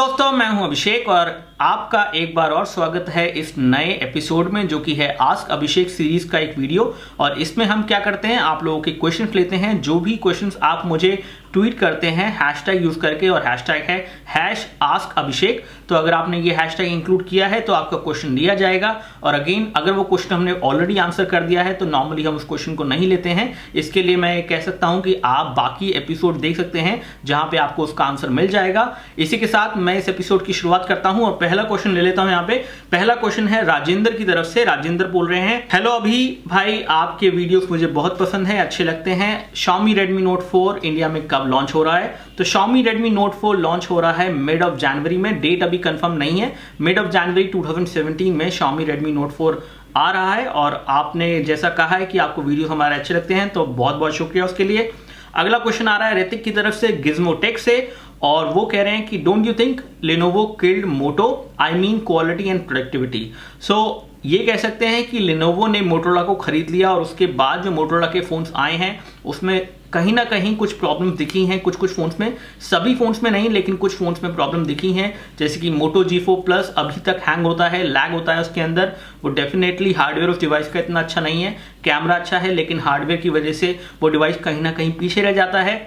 दोस्तों, मैं हूं अभिषेक और आपका एक बार और स्वागत है इस नए एपिसोड में, जो कि है आस्क अभिषेक सीरीज का एक वीडियो। और इसमें हम क्या करते हैं, आप लोगों के क्वेश्चंस लेते हैं। जो भी क्वेश्चंस आप मुझे ट्वीट करते हैं हैशटैग यूज करके, और हैशटैग है #AskAbhishek। तो अगर आपने ये हैशटैग इंक्लूड किया है तो आपका क्वेश्चन लिया जाएगा। और अगेन, अगर वो क्वेश्चन हमने ऑलरेडी आंसर कर दिया है तो नॉर्मली हम उस क्वेश्चन को नहीं लेते हैं। इसके लिए मैं कह सकता हूं कि आप बाकी एपिसोड देख सकते हैं जहां पे आपको उसका आंसर मिल जाएगा। इसी के साथ मैं इस एपिसोड की शुरुआत करता हूं और पहला क्वेश्चन ले लेता हूं। यहाँ पे पहला क्वेश्चन है राजेंद्र की तरफ से। राजेंद्र बोल रहे हैं, हेलो अभी भाई, आपके वीडियोस मुझे बहुत पसंद है, अच्छे लगते हैं। Xiaomi Redmi Note 4 इंडिया में कब लॉन्च हो रहा है? तो Xiaomi Redmi Note 4 लॉन्च हो रहा है मिड ऑफ जनवरी में। डेट अभी कंफर्म नहीं है। मिड ऑफ जनवरी 2017 में Xiaomi Redmi Note 4 आ रहा है। और आपने जैसा कहा है कि आपको वीडियो हमारे अच्छे लगते हैं, तो बहुत बहुत शुक्रिया उसके लिए। अगला क्वेश्चन आ रहा है ऋतिक की तरफ से गिज्मोटेक से, और वो कह रहे हैं कि don't you think Lenovo killed Moto, I mean quality and productivity. So ये कह सकते हैं कि Lenovo ने मोटोरोला को खरीद लिया और उसके बाद जो मोटोरोला के फोन्स आए हैं उसमें कहीं ना कहीं कुछ प्रॉब्लम दिखी हैं। कुछ फोन्स में, सभी फोन्स में नहीं, लेकिन कुछ फोन्स में प्रॉब्लम दिखी हैं। जैसे कि Moto G4 Plus अभी तक हैंग होता है, लैग होता है उसके अंदर। वो डेफिनेटली हार्डवेयर उस डिवाइस का इतना अच्छा नहीं है। कैमरा अच्छा है, लेकिन हार्डवेयर की वजह से वो डिवाइस कहीं ना कहीं पीछे रह जाता है।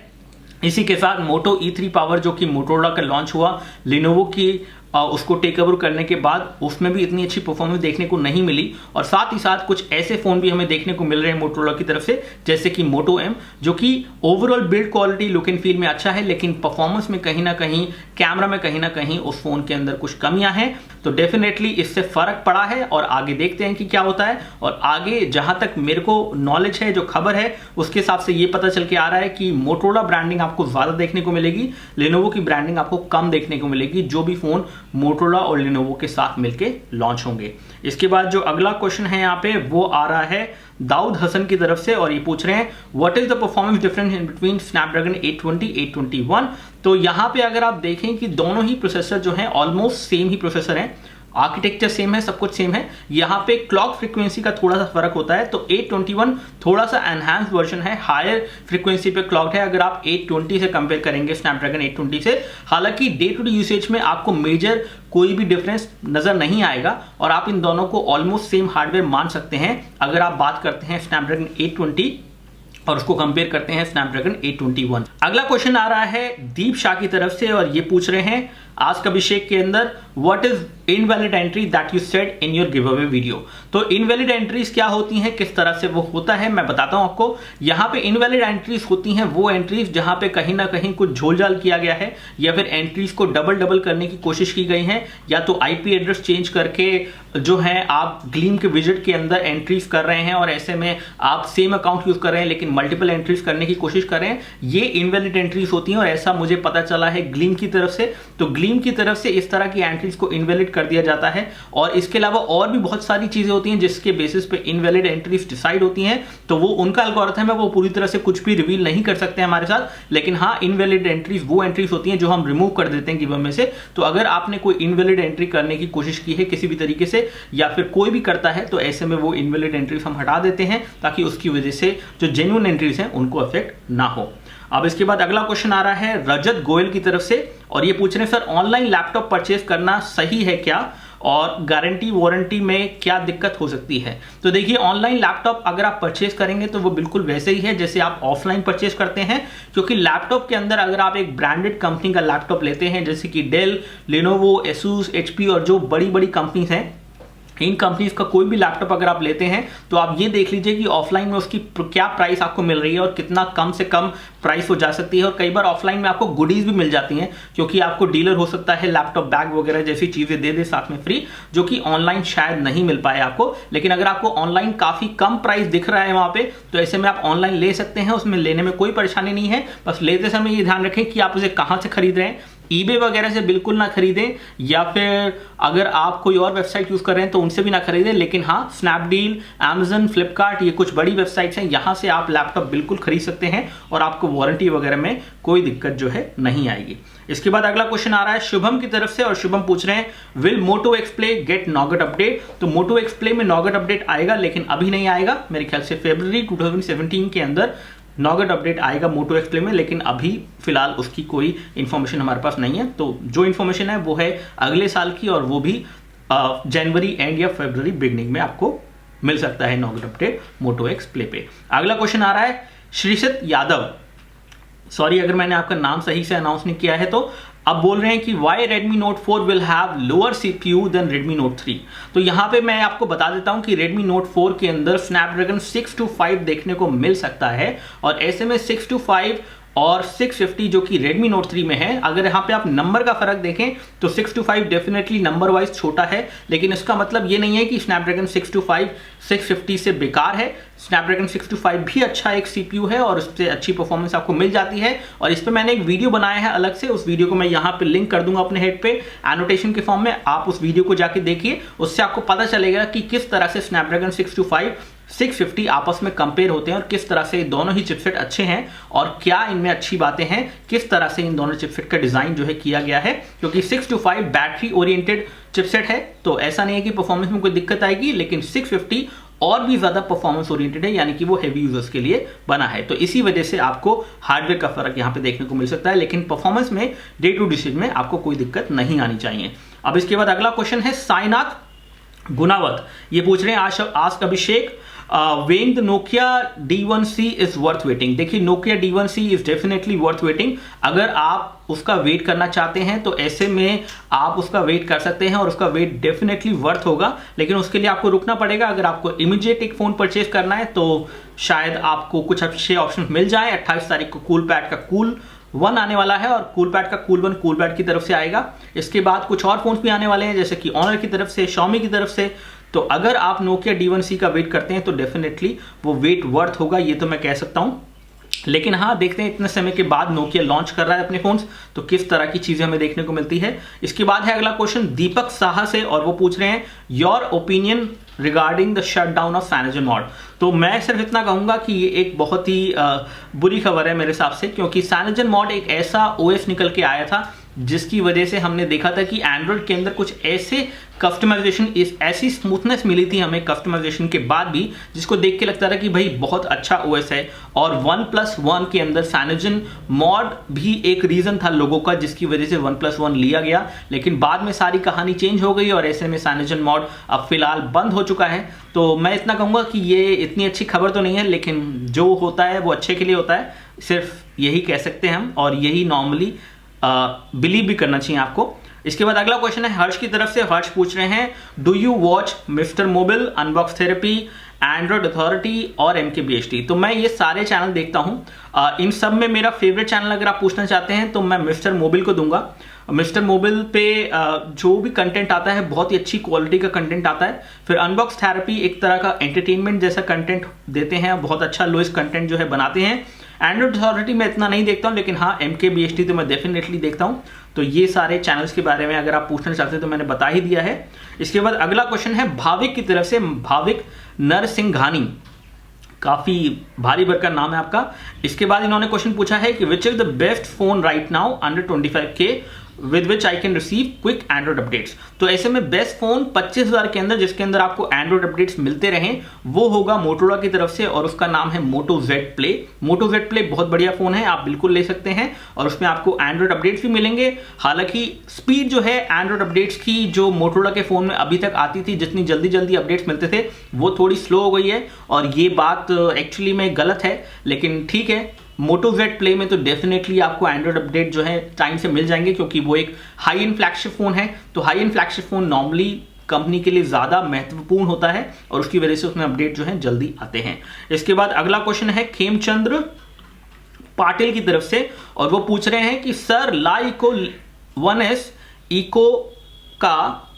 इसी के साथ Moto E3 Power जो कि मोटोरोला का लॉन्च हुआ Lenovo की उसको टेक ओवर करने के बाद, उसमें भी इतनी अच्छी परफॉर्मेंस देखने को नहीं मिली। और साथ ही साथ कुछ ऐसे फोन भी हमें देखने को मिल रहे हैं मोटोरोला की तरफ से, जैसे कि Moto M, जो कि overall build quality, look and feel में अच्छा है, लेकिन परफॉर्मेंस में कहीं ना कहीं, कैमरा में कहीं ना कहीं उस फोन के अंदर कुछ कमियां हैं। तो डेफिनेटली इससे फर्क पड़ा है और आगे देखते हैं कि क्या होता है। और आगे जहां तक मेरे को नॉलेज है, जो खबर है, उसके हिसाब से ये पता चल के आ रहा है कि मोटोरोला ब्रांडिंग आपको ज्यादा देखने को मिलेगी, Lenovo की ब्रांडिंग आपको कम देखने को मिलेगी, जो भी फोन मोटोरोला और Lenovo के साथ मिलके लॉन्च होंगे। इसके बाद जो अगला क्वेश्चन है यहाँ पे, वो आ रहा है दाऊद हसन की तरफ से, और ये पूछ रहे हैं what is the performance difference in between Snapdragon 820 821। तो यहाँ पे अगर आप देखें कि दोनों ही प्रोसेसर जो हैं ऑलमोस्ट सेम ही प्रोसेसर हैं, आर्किटेक्चर सेम है, सब कुछ सेम है। यहाँ पे क्लॉक फ्रीक्वेंसी का थोड़ा सा फर्क होता है। तो 821 थोड़ा सा एनहांस वर्जन है, हायर फ्रीक्वेंसी पे क्लॉक है अगर आप 820 से कंपेयर करेंगे स्नैपड्रैगन 820 से। हालांकि डे टू डे यूसेज में आपको मेजर कोई भी डिफरेंस नजर नहीं आएगा और आप इन दोनों को ऑलमोस्ट सेम हार्डवेयर मान सकते हैं अगर आप बात करते हैं स्नैपड्रैगन 820 और उसको कंपेयर करते हैं स्नैपड्रैगन 821। अगला क्वेश्चन आ रहा है दीप शाह की तरफ से, और ये पूछ रहे हैं आस्क अभिषेक के अंदर what is invalid entry that you said in your give away video. तो इनवैलिड एंट्रीज क्या होती हैं, किस तरह से वो होता है, मैं बताता हूं आपको। यहाँ पे इनवैलिड एंट्रीज होती हैं वो एंट्रीज जहां पे कहीं ना कहीं कुछ झोलझाल किया गया है, या फिर एंट्रीज को डबल करने की कोशिश की गई है, या तो आईपी एड्रेस चेंज करके जो है आप ग्लीम के विजिट के अंदर एंट्रीज कर रहे हैं, और ऐसे में आप सेम अकाउंट यूज कर रहे हैं लेकिन मल्टीपल एंट्रीज करने की कोशिश कर रहे हैं। ये इनवैलिड एंट्रीज होती हैं, और ऐसा मुझे पता चला है ग्लीम की तरफ से। तो ग्लीम की तरफ से इस तरह की एंट्रीज को इनवैलिड कर दिया जाता है। और इसके अलावा और भी बहुत सारी चीजें होती हैं जिसके बेसिस पे इनवैलिड एंट्रीज डिसाइड होती हैं। तो वो उनका एल्गोरिथम है, वो पूरी तरह से कुछ भी रिवील नहीं कर सकते हमारे साथ। लेकिन हाँ, इनवैलिड एंट्रीज वो एंट्रीज होती हैं जो हम रिमूव कर देते हैं गिव में से। तो अगर आपने कोई इनवैलिड एंट्री करने की कोशिश की है किसी भी तरीके से, या फिर कोई भी करता है, तो ऐसे में वो इनवैलिड एंट्रीज हम हटा देते हैं ताकि उसकी वजह से जो जेन्युइन एंट्रीज हैं उनको अफेक्ट ना हो। अब इसके बाद अगला क्वेश्चन आ रहा है रजत गोयल की तरफ से, और ये पूछ रहे हैं सर ऑनलाइन लैपटॉप परचेज करना सही है क्या, और गारंटी वारंटी में क्या दिक्कत हो सकती है। तो देखिए, ऑनलाइन लैपटॉप अगर आप परचेज करेंगे तो वो बिल्कुल वैसे ही है जैसे आप ऑफलाइन परचेज करते हैं। क्योंकि लैपटॉप के अंदर अगर आप एक ब्रांडेड कंपनी का लैपटॉप लेते हैं, जैसे कि डेल, Lenovo, Asus, HP और जो बड़ी बड़ी कंपनीज हैं, इन कंपनीज का कोई भी लैपटॉप अगर आप लेते हैं तो आप ये देख लीजिए कि ऑफलाइन में उसकी क्या प्राइस आपको मिल रही है और कितना कम से कम प्राइस हो जा सकती है। और कई बार ऑफलाइन में आपको गुडीज भी मिल जाती हैं, क्योंकि आपको डीलर हो सकता है लैपटॉप बैग वगैरह जैसी चीजें दे दे साथ में फ्री, जो कि ऑनलाइन शायद नहीं मिल पाए आपको। लेकिन अगर आपको ऑनलाइन काफी कम प्राइस दिख रहा है वहां पे, तो ऐसे में आप ऑनलाइन ले सकते हैं, उसमें लेने में कोई परेशानी नहीं है। बस लेते समय ये ध्यान रखें कि आप उसे कहां से खरीद रहे हैं। ईबे वगैरह से बिल्कुल ना खरीदें, या फिर अगर आप कोई और वेबसाइट यूज कर रहे हैं तो उनसे भी ना खरीदें। लेकिन हाँ, स्नैपडील, Amazon, फ्लिपकार्ट, ये कुछ बड़ी वेबसाइट्स हैं, यहां से आप लैपटॉप बिल्कुल खरीद सकते हैं और आपको वारंटी वगैरह में कोई दिक्कत जो है नहीं आएगी। इसके बाद अगला क्वेश्चन आ रहा है शुभम की तरफ से, और शुभम पूछ रहे हैं will Moto X Play get nougat update. तो Moto X Play में नॉगट अपडेट आएगा, लेकिन अभी नहीं आएगा। मेरे ख्याल से फरवरी 2017 के अंदर नॉगेट अपडेट आएगा मोटो एक्स प्ले में, लेकिन अभी फिलहाल उसकी कोई इन्फॉर्मेशन हमारे पास नहीं है। तो जो इन्फॉर्मेशन है वो है अगले साल की, और वो भी जनवरी एंड या फरवरी बिगनिंग में आपको मिल सकता है नॉगेट अपडेट मोटो एक्स प्ले पे। अगला क्वेश्चन आ रहा है श्रीषित यादव, सॉरी अगर मैंने आपका नाम सही से अनाउंस नहीं किया है, तो अब बोल रहे हैं कि why Redmi Note 4 will have lower CPU than Redmi Note 3। तो यहां पे मैं आपको बता देता हूं कि Redmi Note 4 के अंदर Snapdragon 625 देखने को मिल सकता है, और ऐसे में 625 और 650 जो कि Redmi Note 3 में है, अगर यहाँ पे आप नंबर का फर्क देखें तो 625 डेफिनेटली नंबर वाइज छोटा है, लेकिन इसका मतलब ये नहीं है कि Snapdragon 625 650 से बेकार है। Snapdragon 625 भी अच्छा एक CPU है और उससे अच्छी परफॉर्मेंस आपको मिल जाती है, और इस पे मैंने एक वीडियो बनाया है अलग से, उस वीडियो को मैं यहाँ पे लिंक कर दूंगा अपने हेड पे एनोटेशन के फॉर्म में, आप उस वीडियो को जाके देखिए, उससे आपको पता चलेगा कि किस तरह से Snapdragon 625 650 आपस में कंपेयर होते हैं और किस तरह से दोनों ही चिपसेट अच्छे हैं और क्या इनमें अच्छी बातें हैं, किस तरह से इन दोनों चिपसेट का डिजाइन जो है किया गया है। क्योंकि 625 बैटरी ओरिएंटेड चिपसेट है, तो ऐसा नहीं है कि परफॉर्मेंस में कोई दिक्कत आएगी, लेकिन 650 और भी ज्यादा परफॉर्मेंस ओरिएंटेड है, यानी कि वो हेवी यूजर्स के लिए बना है। तो इसी वजह से आपको हार्डवेयर का फर्क यहां पे देखने को मिल सकता है, लेकिन परफॉर्मेंस में डे टू डिसीजन में आपको कोई दिक्कत नहीं आनी चाहिए। अब इसके बाद अगला क्वेश्चन है साईनाथ गुनावत, ये पूछ रहे हैं ask Abhishek weighing the Nokia D1C is worth waiting. देखिए Nokia D1C is definitely worth waiting, अगर आप उसका वेट करना चाहते हैं तो ऐसे में आप उसका वेट कर सकते हैं और उसका वेट डेफिनेटली वर्थ होगा, लेकिन उसके लिए आपको रुकना पड़ेगा। अगर आपको इमीडिएट एक फोन परचेज करना है तो शायद आपको कुछ अच्छे ऑप्शन मिल जाए। 28 तारीख को कूल पैड का कूल 1 आने वाला है, और कूल पैड का कूल 1 कूल पैड की तरफ से आएगा। इसके बाद कुछ और फोन्स भी आने वाले हैं, जैसे कि ऑनर की तरफ से, Xiaomi की तरफ से। तो अगर आप नोकिया D1C का वेट करते हैं तो डेफिनेटली वो वेट वर्थ होगा, ये तो मैं कह सकता हूं। लेकिन हाँ, देखते हैं इतने समय के बाद नोकिया लॉन्च कर रहा है अपने फोन्स, तो किस तरह की चीजें हमें देखने को मिलती है। इसके बाद है अगला क्वेश्चन दीपक साहा से, और वो पूछ रहे हैं your opinion regarding the shutdown of CyanogenMod। तो मैं सिर्फ इतना कहूंगा कि ये एक बहुत ही बुरी खबर है मेरे हिसाब से, क्योंकि CyanogenMod एक ऐसा OS निकल के आया था जिसकी वजह से हमने देखा था कि एंड्रॉइड के अंदर कुछ ऐसे कस्टमाइजेशन, ऐसी स्मूथनेस मिली थी हमें कस्टमाइजेशन के बाद भी, जिसको देख के लगता था कि भाई बहुत अच्छा OS है। और 1+1 के अंदर CyanogenMod भी एक रीजन था लोगों का जिसकी वजह से 1+1 लिया गया, लेकिन बाद में सारी कहानी चेंज हो गई और ऐसे में CyanogenMod अब फिलहाल बंद हो चुका है। तो मैं इतना कहूंगा कि ये इतनी अच्छी खबर तो नहीं है, लेकिन जो होता है वो अच्छे के लिए होता है, सिर्फ यही कह सकते हैं हम, और यही नॉर्मली बिलीव भी करना चाहिए आपको। इसके बाद अगला क्वेश्चन है हर्ष की तरफ से। हर्ष पूछ रहे हैं do you watch mister mobile, unbox therapy, Android authority और MKBHD। तो मैं ये सारे चैनल देखता हूं। इन सब में मेरा फेवरेट चैनल अगर आप पूछना चाहते हैं तो मैं मिस्टर मोबाइल को दूंगा। मिस्टर मोबाइल पे जो भी कंटेंट आता है बहुत ही अच्छी क्वालिटी का कंटेंट आता है। फिर अनबॉक्स थेरेपी एक तरह का एंटरटेनमेंट जैसा कंटेंट देते हैं, बहुत अच्छा लोएस्ट कंटेंट जो है बनाते हैं। एंड्रॉइड अथॉरिटी में इतना नहीं देखता हूं, लेकिन हाँ MKBHD तो मैं डेफिनेटली देखता हूं। तो ये सारे चैनल्स के बारे में अगर आप पूछना चाहते हैं तो मैंने बता ही दिया है। इसके बाद अगला क्वेश्चन है भाविक की तरफ से, भाविक नरसिंघानी, काफी भारी भरकम नाम है आपका। इसके बाद इन्होंने क्वेश्चन पूछा है कि which is the best phone right now under 25K with which I can receive quick Android updates। तो ऐसे में बेस्ट फोन 25,000 के अंदर जिसके अंदर आपको एंड्रॉइड अपडेट्स मिलते रहें वो होगा मोटोरोला की तरफ से, और उसका नाम है Moto Z Play। Moto Z Play बहुत बढ़िया फोन है, आप बिल्कुल ले सकते हैं, और उसमें आपको एंड्रॉइड अपडेट्स भी मिलेंगे। हालांकि स्पीड जो है एंड्रॉइड अपडेट्स की जो मोटोरोला के फोन में अभी तक आती थी, जितनी जल्दी जल्दी अपडेट्स मिलते थे, वो थोड़ी स्लो हो गई है, और ये बात एक्चुअली में गलत है, लेकिन ठीक है। Moto Z Play में तो डेफिनेटली आपको एंड्रॉइड अपडेट जो है टाइम से मिल जाएंगे, क्योंकि वो एक हाई एंड फ्लैगशिप फोन है। तो high and flagship phone normally company के लिए ज्यादा महत्वपूर्ण होता है, और उसकी वजह से उसमें अपडेट जो है जल्दी आते हैं। इसके बाद अगला क्वेश्चन है खेमचंद्र पाटिल की तरफ से, और वो पूछ रहे हैं कि सर लाइको 1S इको का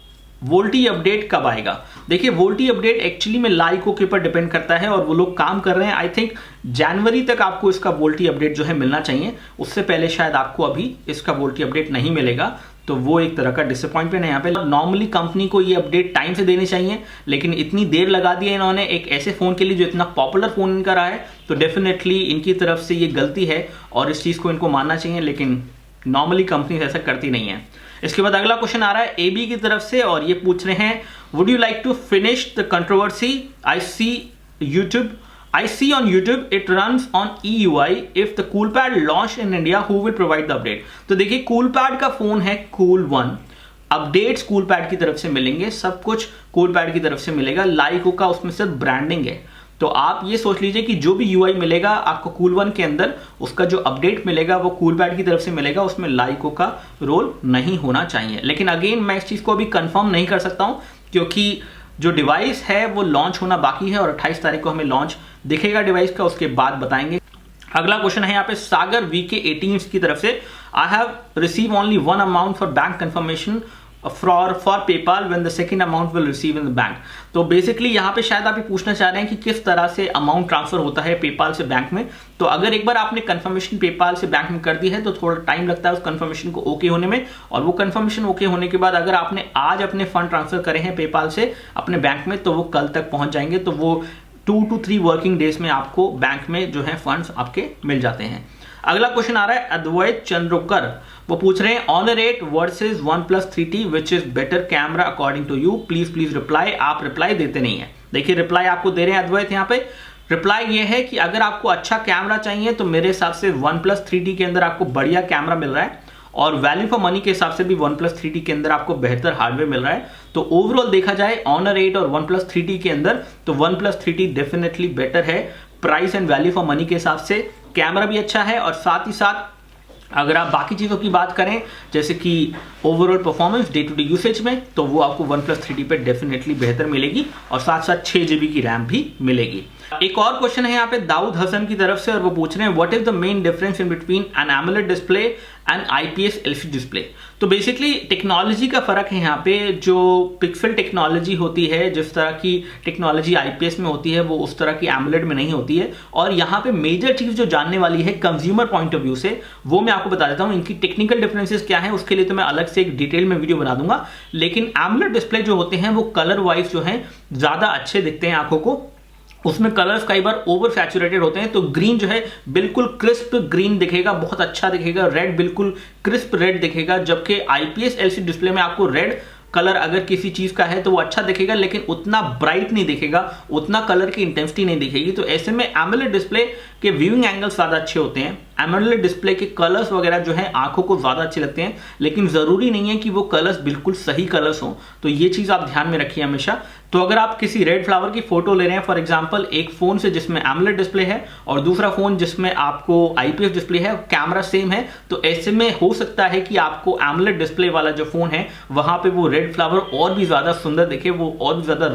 वोल्टी अपडेट कब आएगा। देखिए वोल्टी अपडेट एक्चुअली में लाइको के ऊपर डिपेंड करता है, और वो लोग काम कर रहे हैं। आई थिंक जनवरी तक आपको इसका वोल्टी अपडेट जो है मिलना चाहिए, उससे पहले शायद आपको अभी इसका वोल्टी अपडेट नहीं मिलेगा। तो वो एक तरह का डिसअपॉइंटमेंट है यहाँ पे। नॉर्मली कंपनी को ये अपडेट टाइम से देनी चाहिए, लेकिन इतनी देर लगा दी है इन्होंने एक ऐसे फोन के लिए जो इतना पॉपुलर फोन इनका रहा है, तो डेफिनेटली इनकी तरफ से ये गलती है और इस चीज को इनको मानना चाहिए, लेकिन नॉर्मली कंपनी ऐसा करती नहीं है। इसके बाद अगला क्वेश्चन आ रहा है AB की तरफ से, और ये पूछ रहे हैं would you like to finish the controversy, I see YouTube I see on YouTube it runs on EUI. If the CoolPad launched in India, who will provide the update? तो देखिए CoolPad का फोन है Cool One, updates CoolPad की तरफ से मिलेंगे, सब कुछ CoolPad की तरफ से मिलेगा। लाइको का उसमें सिर्फ ब्रांडिंग है, तो आप ये सोच लीजिए कि जो भी UI मिलेगा आपको Cool One के अंदर, उसका जो अपडेट मिलेगा वो CoolPad की तरफ से मिलेगा, उसमें लाइको का रोल नहीं होना चाहिए। लेकिन अगेन मैं इस चीज को अभी कंफर्म नहीं कर सकता हूं, क्योंकि जो डिवाइस है वो लॉन्च होना बाकी है और 28 तारीख को हमें लॉन्च दिखेगा डिवाइस का, उसके बाद बताएंगे। अगला क्वेश्चन है यहाँ पे सागर VK18 की तरफ से, I have receive only one amount for bank confirmation for PayPal when the second amount will receive in the bank. तो बेसिकली यहाँ पे शायद आप ये पूछना चाह रहे हैं कि किस तरह से अमाउंट ट्रांसफर होता है पेपाल से बैंक में। तो अगर एक बार आपने कंफर्मेशन पेपाल से बैंक में कर दी है तो थोड़ा टाइम लगता है उस कंफर्मेशन को ओके होने में, और वो कंफर्मेशन ओके होने के बाद अगर आपने आज अपने फंड ट्रांसफर करे हैं पेपाल से अपने बैंक में तो वो कल तक पहुंच जाएंगे। तो वो 2 to 3 वर्किंग डेज में आपको बैंक में जो है फंड्स आपके मिल जाते हैं। अगला क्वेश्चन आ रहा है अद्वैत चंद्रोकर, वो पूछ रहे हैं Honor 8 versus OnePlus 3T which is better camera according to you, please reply. आप रिप्लाई देते नहीं है। देखिए रिप्लाई आपको दे रहे हैं अद्वैत। यहाँ पे रिप्लाई ये है कि अगर आपको अच्छा कैमरा चाहिए तो मेरे हिसाब से OnePlus 3T के अंदर आपको बढ़िया कैमरा मिल रहा है, और वैल्यू फॉर मनी के हिसाब से भी OnePlus 3T के अंदर आपको बेहतर हार्डवेयर मिल रहा है। तो ओवरऑल देखा जाए Honor 8 और OnePlus 3T के अंदर तो OnePlus 3T डेफिनेटली बेटर है price and value for money के हिसाब से। कैमरा भी अच्छा है, और साथ ही साथ अगर आप बाकी चीज़ों की बात करें जैसे कि overall performance day to day usage में, तो वो आपको OnePlus 3T पे डेफिनेटली बेहतर मिलेगी, और साथ साथ 6 GB की रैम भी मिलेगी। एक और क्वेश्चन है यहाँ पे दाऊद हसन की तरफ से, और वो पूछ रहे हैं what is the main difference in between an AMOLED display and IPS LCD display. तो बेसिकली टेक्नोलॉजी का फर्क है यहाँ पे। जो पिक्सल टेक्नोलॉजी होती है, जिस तरह की टेक्नोलॉजी IPS में होती है वो उस तरह की एमोलेड में नहीं होती है। और यहाँ पे मेजर चीज जो जानने वाली है कंज्यूमर पॉइंट ऑफ व्यू से, वो मैं आपको बता देता हूँ। इनकी टेक्निकल डिफरेंसेस क्या है उसके लिए तो मैं अलग से एक डिटेल में वीडियो बना दूंगा। लेकिन एमोलेड डिस्प्ले जो होते हैं वो कलर वाइज जो है ज्यादा अच्छे दिखते हैं आंखों को, उसमें कलर्स कई बार ओवर सैचुरेटेड होते हैं। तो ग्रीन जो है बिल्कुल क्रिस्प ग्रीन दिखेगा, बहुत अच्छा दिखेगा। रेड बिल्कुल क्रिस्प रेड दिखेगा, जबकि IPS LCD डिस्प्ले में आपको रेड कलर अगर किसी चीज का है तो वो अच्छा दिखेगा, लेकिन उतना ब्राइट नहीं दिखेगा, उतना कलर की इंटेंसिटी नहीं दिखेगी। तो ऐसे में एमोलेड डिस्प्ले के व्यूइंग एंगल्स ज्यादा अच्छे होते हैं। एमोलेड डिस्प्ले के कलर्स वगैरह जो है आंखों को ज्यादा अच्छे लगते हैं, लेकिन जरूरी नहीं है कि वो कलर्स बिल्कुल सही कलर्स हों। तो ये चीज आप ध्यान में रखिए हमेशा। तो अगर आप किसी रेड फ्लावर की फोटो ले रहे हैं फॉर एग्जांपल, एक फोन से जिसमें एमोलेड डिस्प्ले है और दूसरा फोन जिसमें आपको IPS डिस्प्ले है, कैमरा सेम है, तो ऐसे में हो सकता है कि आपको एमोलेड डिस्प्ले वाला जो फोन है वहां पे वो रेड फ्लावर और भी ज्यादा सुंदर दिखे, वो और भी ज्यादा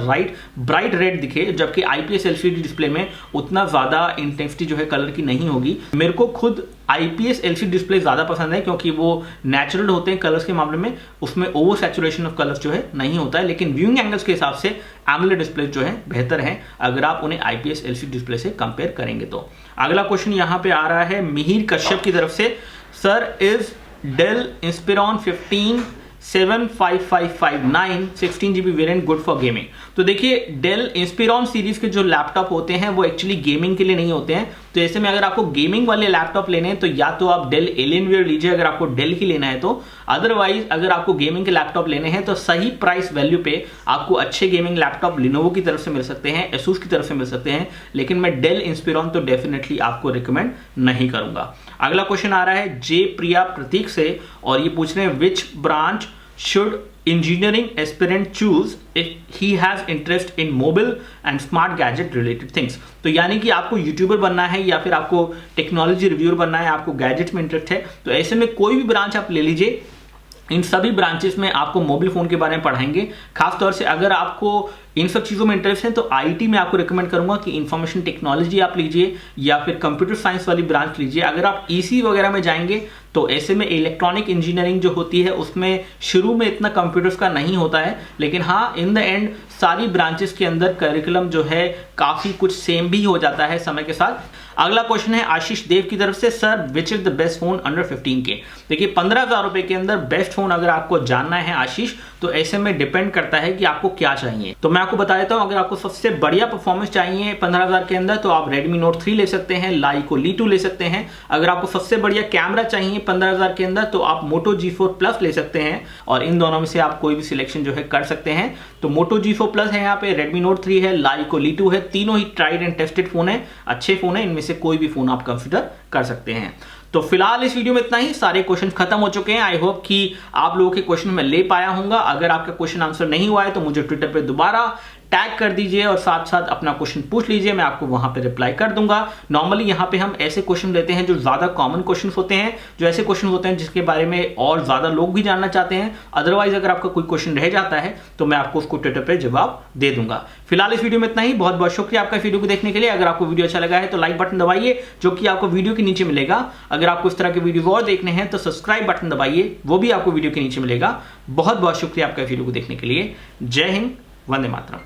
ब्राइट रेड दिखे, जबकि IPS LCD डिस्प्ले में उतना ज्यादा इंटेंसिटी जो है कलर की नहीं होगी। मेरे को खुद IPS LCD डिस्प्ले ज्यादा पसंद है, क्योंकि वो नेचुरल होते हैं कलर्स के मामले में, उसमें ओवर सैचुरेशन ऑफ कलर्स जो है नहीं होता है। लेकिन व्यूइंग एंगल्स के हिसाब से एमोलेड डिस्प्ले जो है बेहतर है अगर आप उन्हें IPS LCD डिस्प्ले से कंपेयर करेंगे तो। अगला क्वेश्चन यहां पे आ रहा है मिहिर कश्यप की तरफ से, sir is Dell Inspiron 15 75559 16 GB variant good for gaming. तो देखिए डेल इंस्पिरॉन सीरीज के जो लैपटॉप होते हैं वो एक्चुअली गेमिंग के लिए नहीं होते हैं। तो ऐसे में अगर आपको गेमिंग वाले लैपटॉप लेने हैं तो या तो आप डेल एलियनवेयर लीजिए अगर आपको डेल की लेना है तो, अदरवाइज अगर आपको गेमिंग के लैपटॉप लेने हैं तो सही प्राइस वैल्यू पे आपको अच्छे गेमिंग लैपटॉप लिनोवो की तरफ से मिल सकते हैं, एसूस की तरफ से मिल सकते हैं, लेकिन मैं डेल इंस्पिरॉन तो डेफिनेटली आपको रिकमेंड नहीं करूंगा। अगला क्वेश्चन आ रहा है जे प्रिया प्रतीक से, और ये पूछ रहे हैं which branch should engineering aspirant choose if he has interest in mobile and smart gadget related things। तो यानी कि आपको यूट्यूबर बनना है या फिर आपको टेक्नोलॉजी रिव्यूअर बनना है, आपको गैजेट्स में इंटरेस्ट है, तो ऐसे में कोई भी ब्रांच आप ले लीजिए। इन सभी ब्रांचेस में आपको मोबाइल फोन के बारे में पढ़ाएंगे। खासतौर से अगर आपको इन सब चीज़ों में इंटरेस्ट है तो आईटी में आपको रिकमेंड करूंगा कि इंफॉर्मेशन टेक्नोलॉजी आप लीजिए या फिर कंप्यूटर साइंस वाली ब्रांच लीजिए। अगर आप ईसी वगैरह में जाएंगे तो ऐसे में इलेक्ट्रॉनिक इंजीनियरिंग जो होती है उसमें शुरू में इतना कंप्यूटर्स का नहीं होता है, लेकिन हाँ इन द एंड सारी ब्रांचेस के अंदर करिकुलम जो है काफी कुछ सेम भी हो जाता है समय के साथ। अगला क्वेश्चन है आशीष देव की तरफ से, sir which is the best phone under 15K। देखिए 15,000 रुपए के अंदर बेस्ट फोन अगर आपको जानना है आशीष, तो ऐसे में डिपेंड करता है कि आपको क्या चाहिए। तो मैं मैं आपको बता देता हूं, अगर आपको सबसे बढ़िया परफॉर्मेंस चाहिए 15,000 के अंदर तो आप Redmi Note 3 ले सकते हैं, Lyco Li2 ले सकते हैं। अगर आपको सबसे बढ़िया कैमरा चाहिए 15,000 के अंदर तो आप Moto G4 Plus ले सकते हैं, और इन दोनों में से आप कोई भी सिलेक्शन जो है कर सकते हैं। तो Moto G4 Plus है यहाँ पे, Redmi Note 3 है, Lyco Li2 है, तीनों he tried and tested phone है, अच्छे फोन है, इनमें से कोई भी फोन आप कंसिडर कर सकते हैं। तो फिलहाल इस वीडियो में इतना ही, सारे क्वेश्चन खत्म हो चुके हैं। आई होप कि आप लोगों के क्वेश्चन मैं ले पाया हूंगा। अगर आपका क्वेश्चन आंसर नहीं हुआ है तो मुझे ट्विटर पे दोबारा टैग कर दीजिए और साथ साथ अपना क्वेश्चन पूछ लीजिए, मैं आपको वहां पे रिप्लाई कर दूंगा। नॉर्मली यहाँ पे हम ऐसे क्वेश्चन लेते हैं जो ज्यादा कॉमन क्वेश्चन होते हैं, जो ऐसे क्वेश्चन होते हैं जिसके बारे में और ज्यादा लोग भी जानना चाहते हैं। अदरवाइज अगर आपका कोई क्वेश्चन रह जाता है तो मैं आपको उसको ट्विटर पर जवाब दे दूंगा। फिलहाल इस वीडियो में इतना ही, बहुत बहुत शुक्रिया आपका वीडियो को देखने के लिए। अगर आपको वीडियो अच्छा लगा है तो लाइक बटन दबाइए, जो कि आपको वीडियो के नीचे मिलेगा। अगर आपको इस तरह के वीडियो और देखने हैं तो सब्सक्राइब बटन दबाइए, वो भी आपको वीडियो के नीचे मिलेगा। बहुत बहुत शुक्रिया आपका वीडियो को देखने के लिए। जय हिंद, वंदे मातरम।